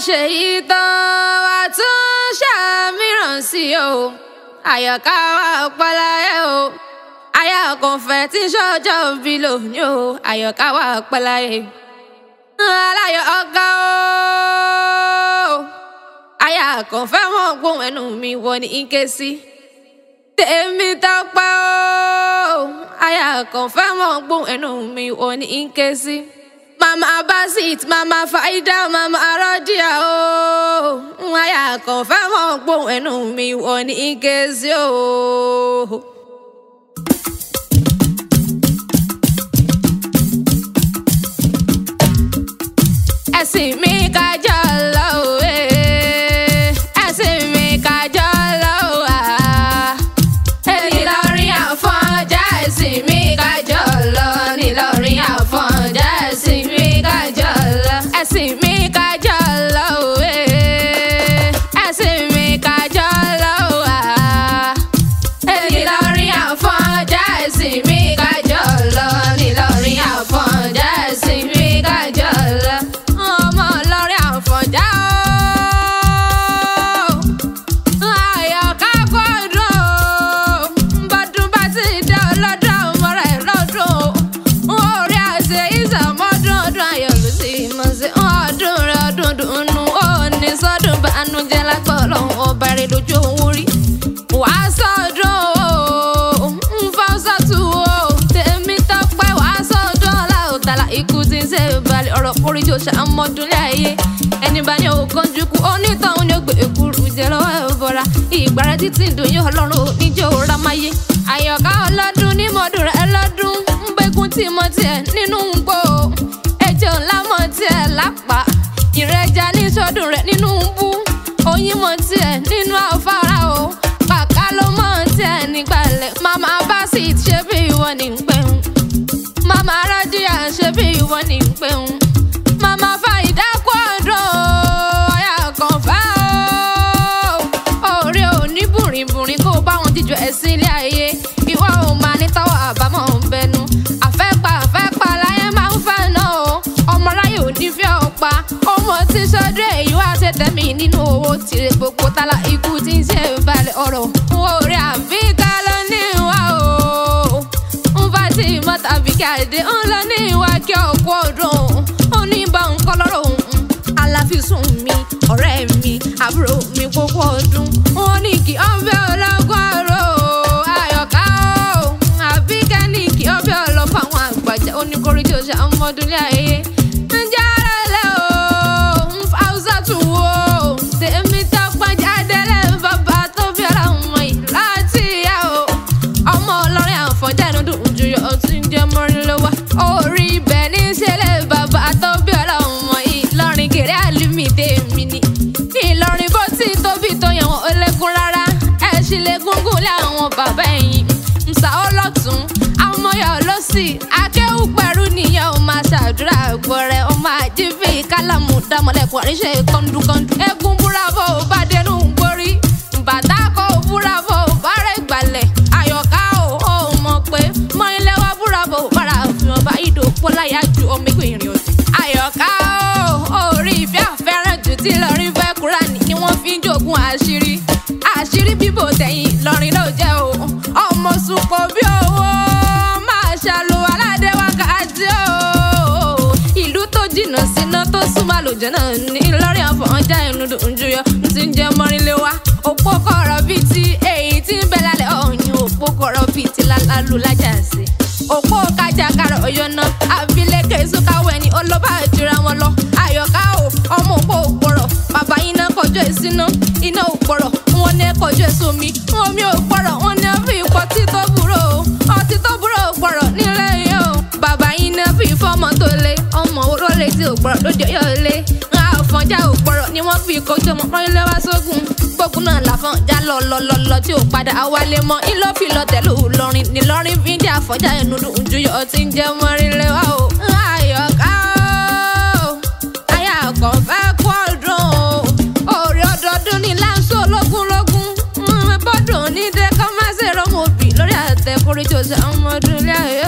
ṣe yìí tán wá tún ṣàmìràn sí o àyọ̀ká wà pẹ́láyé o aya kan fẹ́ tí ṣọjọ́ bí lónìí o àyọ̀ká wà pẹ́láyé aláyọ̀ ọ̀gá o aya kan fẹ́ mọ̀ gbóhùn ẹnu mi wọ ní ike sí tèmi tọ́pẹ́ o aya kan fẹ́ mọ̀ gbóhùn ẹnu mi wọ ní ike sí. Mama Basit, Mama Faida, Mama Radia, oh, aya kan fẹ́ mọ̀ gbóhùn ẹnu mi wọ ní ike sí o. Ẹ̀sìn mi kájọ lọ òwe, ẹ̀sìn mi kájọ lọ wá. Ìlọrin Àfọ̀njá ẹ̀sìn mi kájọ lọ, Ìlọrin Àfọ̀njá ẹ̀sìn mi kájọ lọ. Ẹ̀sìn mi kájọ lọ òwe, ẹ̀sìn mi kájọ lọ wá. Ìlọrin Àfọ̀njá ẹ̀sìn mi kájọ lọ, Ìlọrin Àfọ̀njá ẹ̀sìn mi kájọ lọ. Ànújẹ́ lágbọ́lọ́ ọbẹ̀rẹ̀ lójú òun rí wàá sọ́dún ń fọ́ sọ́tù o tèmi tọ́pẹ́ wàá sọ́dún ọ̀làọ̀tàlà ikú tí ń ṣe balẹ̀ ọ̀rọ̀ kórìjọ ṣàmọ́dúnlé ayé ẹni bá ní òkan jukú onítọ̀hún ni ó gbé èkúrú jẹ lọ́wọ́ ẹ̀bọ̀ra ìgbàrá títí ìdòyìn ọlọ́run oníjó ramáyé àyọ̀ká ọlọ́dún ní mọ́dún rẹ̀ ẹlọ́dún ń gbẹ́gun tí mo tiẹ̀ nínú ń gbó ẹjọ́ ńlá mọ́ tiẹ̀ lápá ìrẹ́jà ní sọ́dún rẹ̀ nínú ń bú oyin mọ tiẹ̀ nínú afárá o kàkà ló mọ tiẹ̀ nígbàlẹ̀ Mama Basit ṣe bí ìwọ ní pẹ̀hún Mama Radia ṣe bí ìwọ ní pẹ̀hún Mama Faida Quadro aya kan fẹ́ o orí òní bùrìbùrìn kó bá wọn jíjọ ẹ̀sìn ilé ayé ìwọ ò máa ní tọwọ́ àbámọ̀ ń bẹnu àfẹ́pà láyé máa ń fẹ́ náà o ọmọ láyé ò ní fẹ́ ọ̀pá ọmọ tí sọdún èyí wá tẹ̀tẹ̀mí nínú owó tìrẹ gbogbo tálá ikú tí ń ṣe balẹ̀ ọ̀rọ̀ orí àbíká ló ní ìwà o ń bá tí mọ́ tàbí káàdé ń lọ ní ìwà kí ọ̀pọ̀ ọdún ó ní bá ń kọ́ lọ́rọ̀ òun aláfisùn mi ọ̀rẹ́ mi àbúrò mi gbogbo ọdún wọn ní kí ọbẹ̀ ọlọ́gbọ́n àrò àyọ̀ká o àbíká ní kí ọbẹ̀ ọlọ́pàá àwọn àgbàjá oníkórìjọ ṣàmọ́dúnlé ayé ń jára lẹ́ o ń fa ọ̀sà tù wò tèmi tọ́pẹ́ jádẹ́lẹ̀ bàbá tó bí ara wọn yìí láti yá o ọmọ Ìlọrin Àfọ̀njá inú dùn ju yọ tí ń jẹ́ mọ́rin ló wá orí ibẹ̀ ní ṣẹlẹ̀ bàbá tó bí ara wọn yìí Ìlọrin kéré àlùmídé mi ni Ìlọrin bó ti tóbi tó yẹn wọn ò lẹ́kún rárá ẹ̀ sì lè gúngún lé àwọn bàbá ẹ̀yìn ǹsà ọlọ́tún amọ̀yà ọlọ́sì akéwù pẹ̀rú nìyẹn ò máa ṣàdúrà gbọ́rẹ̀ ó máa jí bí kálámù dámọ̀lẹ́kùn àríṣe kọ́ńdúkọ́ńdú eégún búrábọ̀ ò bá dénú gbórí bàtà kò búrábọ̀ ò bá rẹ̀ gbalẹ̀ àyọ̀ká ò mọ̀ pé mọ́ilẹ́wà búrábọ̀ ò bára fi ọba ìdòpó láyà ju omi kò ìrìn òsì àyọ̀ká ò rí ìfẹ́ àfẹ́ràn jù tí Ìlọrin fẹ́ Kúránì ni wọ́n fi ń jogún àṣírí bíbò tẹ̀yìn Ìlọrin ló jẹ́ o ọmọ sùpọ̀ bí owó máa ṣàlù aládé wákàtí o ìlú tó jìnnà síná tó súnmọ́ àlùjọ náà ní Ìlọrin Àfọ̀njá inú dùn ju yọ ti ń jẹ́ mọ́rinlé wá òpó kọ̀rọ̀ bíi ti èyí tí ń bẹ lálẹ́ ọ̀yìn òpó kọ̀rọ̀ bíi ti lálálù lájà sí òpó kájà kárọ̀ ọ̀yọ́ náà abilékè sókàwé ni olóbá jura wọn lọ àyọ̀ká o ọmọ òpó òpòrọ̀ bàbá iná kọjọ́ ìsíná iná òpòrọ̀ wọn ní kọjọ́ ìsomi omi òpòrọ̀ wọn ní fi ọtí tó burú òpòrọ̀ nílé yìí o bàbá iná fi fọ́mọ tó lé ọmọ orólè tí òpòrọ̀ lójó yọ̀ lé Àfọ̀njá òpòrọ̀ ni wọ́n fi kojú ọmọ pọ́nlé wá sógun gbógun náà l'Àfọ̀njá lọ tí ò padà wálé mọ́ ìlọ́fìlọ́ tẹ̀lú Ìlọrin n'Ìlọrin fi ń jẹ́ Àfọ̀njá ẹnu dùn ju yọ tí ń jẹ́ mọ́rinlé wá o àyọ̀ká o aya kan fẹ́ kú ọdún o orí ọdọọdún ní láńsó lógúnlógún bọ́dún ní dẹ́kọ́ má ṣe rọ́mọ òbí lórí àtẹ̀kùrẹ́jọ ṣàmọ́dúnlé ayé.